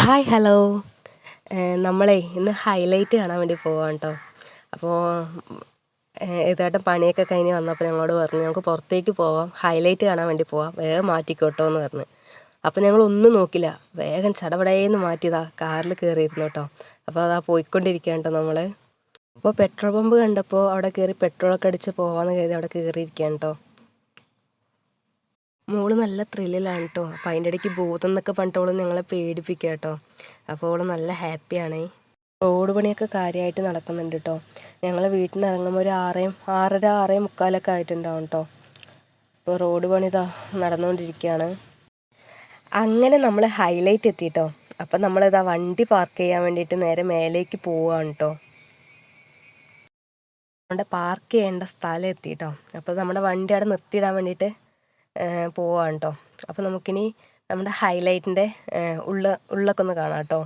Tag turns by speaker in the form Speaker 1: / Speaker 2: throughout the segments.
Speaker 1: Hi hello നമ്മളെ ഇന്ന് highlight കാണാൻ വേണ്ടി പോവാണ് കേട്ടോ. അപ്പോൾ ഇതായിട്ട് പണിയൊക്കെ കഴിഞ്ഞ് വന്നപ്പോൾ ഞങ്ങളോട് പറഞ്ഞു നമുക്ക് പുറത്തേക്ക് പോവാം, ഹൈലൈറ്റ് കാണാൻ വേണ്ടി പോവാം, വേഗം മാറ്റിക്കോട്ടോ എന്ന് പറഞ്ഞു. അപ്പോൾ ഞങ്ങളൊന്നും നോക്കില്ല, വേഗം ചടപടേന്ന് മാറ്റിയതാ കാറിൽ കയറിയിരുന്നു കേട്ടോ. അപ്പോൾ അതാ പോയിക്കൊണ്ടിരിക്കുകയാണ് കേട്ടോ നമ്മൾ. അപ്പോൾ പെട്രോൾ പമ്പ് കണ്ടപ്പോൾ അവിടെ കയറി പെട്രോളൊക്കെ അടിച്ച് പോകാമെന്ന് കരുതി അവിടെ കയറിയിരിക്കുകയാണ് കേട്ടോ. മോള് നല്ല ത്രില്ലിലാണ് കേട്ടോ. അപ്പോൾ അതിൻ്റെ ഇടയ്ക്ക് ഭൂതം എന്നൊക്കെ പറഞ്ഞിട്ട് ഞങ്ങളെ പേടിപ്പിക്കുക കേട്ടോ. അപ്പോൾ അവൾ നല്ല ഹാപ്പിയാണേ. റോഡ് പണിയൊക്കെ കാര്യമായിട്ട് നടക്കുന്നുണ്ട് കേട്ടോ. ഞങ്ങൾ വീട്ടിൽ നിന്ന് ഇറങ്ങുമ്പോൾ ഒരു 6:30 6:45 ആയിട്ടുണ്ടാവും കേട്ടോ. അപ്പോൾ റോഡ് പണി ഇതാ നടന്നുകൊണ്ടിരിക്കുകയാണ്. അങ്ങനെ നമ്മൾ ഹൈലൈറ്റ് എത്തിയിട്ടോ. അപ്പം നമ്മളിതാ വണ്ടി പാർക്ക് ചെയ്യാൻ വേണ്ടിയിട്ട് നേരെ മേലേക്ക് പോവുകയാണ് കേട്ടോ. നമ്മുടെ പാർക്ക് ചെയ്യേണ്ട സ്ഥലം എത്തിയിട്ടോ. അപ്പോൾ നമ്മുടെ വണ്ടി അവിടെ നിർത്തിയിടാൻ വേണ്ടിയിട്ട് പോവാണ് കേട്ടോ. അപ്പോൾ നമുക്കിനി നമ്മുടെ ഹൈലൈറ്റിൻ്റെ ഉള്ളൊക്കെ ഒന്ന് കാണാം കേട്ടോ.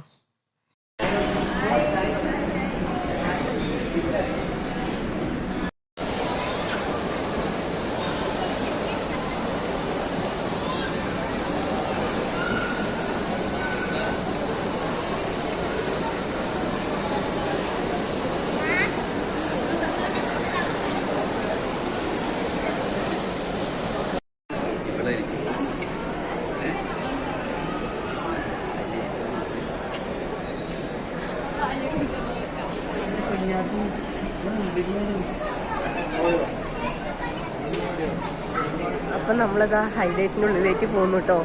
Speaker 1: അപ്പം നമ്മളത് ആ ഹൈലൈറ്റിൻ്റെ ഉള്ളിലേക്ക് പോകുന്നു കേട്ടോ.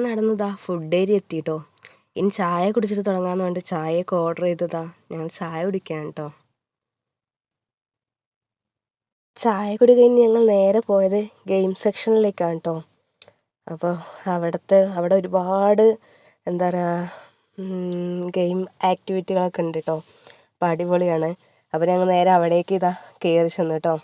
Speaker 1: നടന്നതാ ഫുഡ് ഏരിയ എത്തിയിട്ടോ. ഇനി ചായ കുടിച്ചിട്ട് തുടങ്ങാമെന്ന് പറഞ്ഞിട്ട് ചായയൊക്കെ ഓർഡർ ചെയ്തതാ. ഞങ്ങൾ ചായ കുടിക്കാൻ കേട്ടോ. ചായ കുടി കഴിഞ്ഞ് ഞങ്ങൾ നേരെ പോയത് ഗെയിം സെക്ഷനിലേക്കാണ് കേട്ടോ. അപ്പോൾ അവിടെ ഒരുപാട് എന്താ പറയുക ഗെയിം ആക്ടിവിറ്റികളൊക്കെ ഉണ്ട് കേട്ടോ. അപ്പോൾ അടിപൊളിയാണ്. അപ്പോൾ ഞങ്ങൾ നേരെ അവിടേക്ക് ഇതാ കയറി ചെന്നു കേട്ടോ.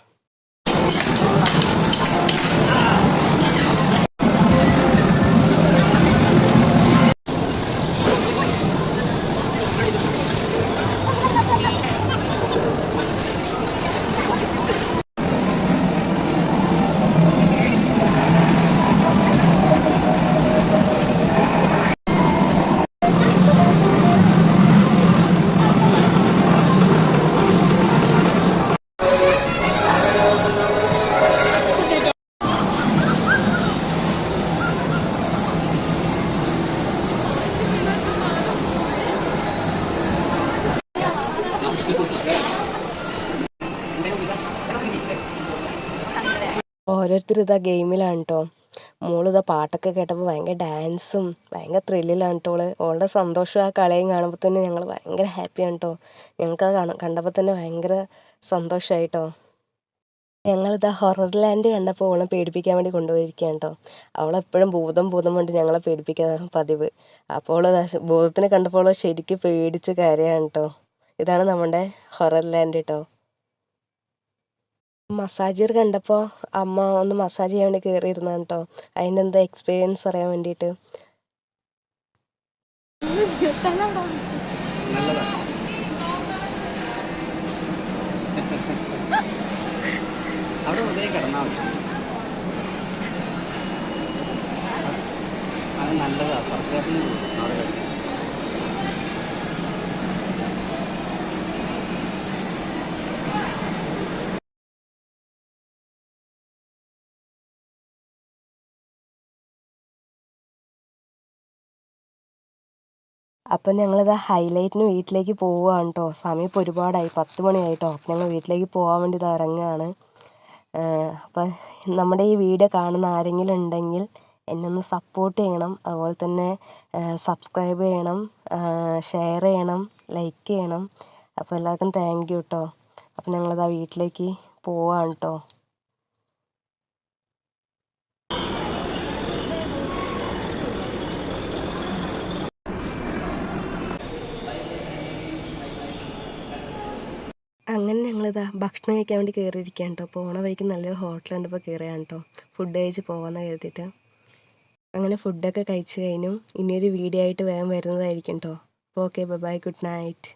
Speaker 1: ഓരോരുത്തർ ഇതാ ഗെയിമിലാണ് കേട്ടോ. മോളിതാ പാട്ടൊക്കെ കേട്ടപ്പോൾ ഭയങ്കര ഡാൻസും ഭയങ്കര ത്രില്ലിലാണ് കേട്ടോ. ഓളുടെ സന്തോഷം ആ കളിയും കാണുമ്പോൾ തന്നെ ഞങ്ങൾ ഭയങ്കര ഹാപ്പിയാണ് കേട്ടോ. ഞങ്ങൾക്കത് കണ്ടപ്പോൾ തന്നെ ഭയങ്കര സന്തോഷമായി കേട്ടോ. ഞങ്ങളിതാ ഹൊറർ ലാൻഡ് കണ്ടപ്പോൾ ഓളെ പേടിപ്പിക്കാൻ വേണ്ടി കൊണ്ടുപോയിരിക്കുകയാണ് കേട്ടോ. അവളെപ്പോഴും ഭൂതം കൊണ്ട് ഞങ്ങളെ പേടിപ്പിക്കാൻ പതിവ്. അപ്പോൾ ഭൂതത്തിനെ കണ്ടപ്പോൾ ശരിക്കും പേടിച്ച് കരയാണ് കേട്ടോ. ഇതാണ് നമ്മുടെ ഹൊറർ ലാൻഡ് കേട്ടോ. മസാജർ കണ്ടപ്പോൾ അമ്മ ഒന്ന് മസാജ് ചെയ്യാൻ വേണ്ടി കയറിയിരുന്നാണ് കേട്ടോ. അതിൻ്റെ എന്താ എക്സ്പീരിയൻസ് അറിയാൻ വേണ്ടിയിട്ട്.
Speaker 2: അവിടെ വെറുതെ കിടന്നാൽ മതി. അത് നല്ലതാ സർക്കുലേഷൻ അവിടെ.
Speaker 1: അപ്പം ഞങ്ങളിത് ഹൈലൈറ്റിന് വീട്ടിലേക്ക് പോവുകയാണ് കേട്ടോ. സമയം ഇപ്പോൾ ഒരുപാടായി, 10 മണിയായിട്ടോ. അപ്പം ഞങ്ങൾ വീട്ടിലേക്ക് പോകാൻ വേണ്ടി ഇത് ഇറങ്ങുകയാണ്. അപ്പം നമ്മുടെ ഈ വീഡിയോ കാണുന്ന ആരെങ്കിലും ഉണ്ടെങ്കിൽ എന്നെ ഒന്ന് സപ്പോർട്ട് ചെയ്യണം. അതുപോലെ തന്നെ സബ്സ്ക്രൈബ് ചെയ്യണം, ഷെയർ ചെയ്യണം, ലൈക്ക് ചെയ്യണം. അപ്പോൾ എല്ലാവർക്കും താങ്ക് യു കേട്ടോ. അപ്പം ഞങ്ങളിതാ വീട്ടിലേക്ക് പോവാണ് കേട്ടോ. അങ്ങനെ ഞങ്ങളിതാ ഭക്ഷണം കഴിക്കാൻ വേണ്ടി കയറിയിരിക്കുകയാണ് കേട്ടോ. പോണ വഴിക്ക് നല്ലൊരു ഹോട്ടലുണ്ട്, ഇപ്പോൾ കയറിയാണ് കേട്ടോ. ഫുഡ് കഴിച്ച് പോകാമെന്ന് കരുതിയിട്ട്. അങ്ങനെ ഫുഡൊക്കെ കഴിച്ച് കഴിഞ്ഞു. ഇനിയൊരു വീഡിയോ ആയിട്ട് വേഗം വരുന്നതായിരിക്കും കേട്ടോ. അപ്പോൾ ഓക്കെ, ബൈ, ഗുഡ് നൈറ്റ്.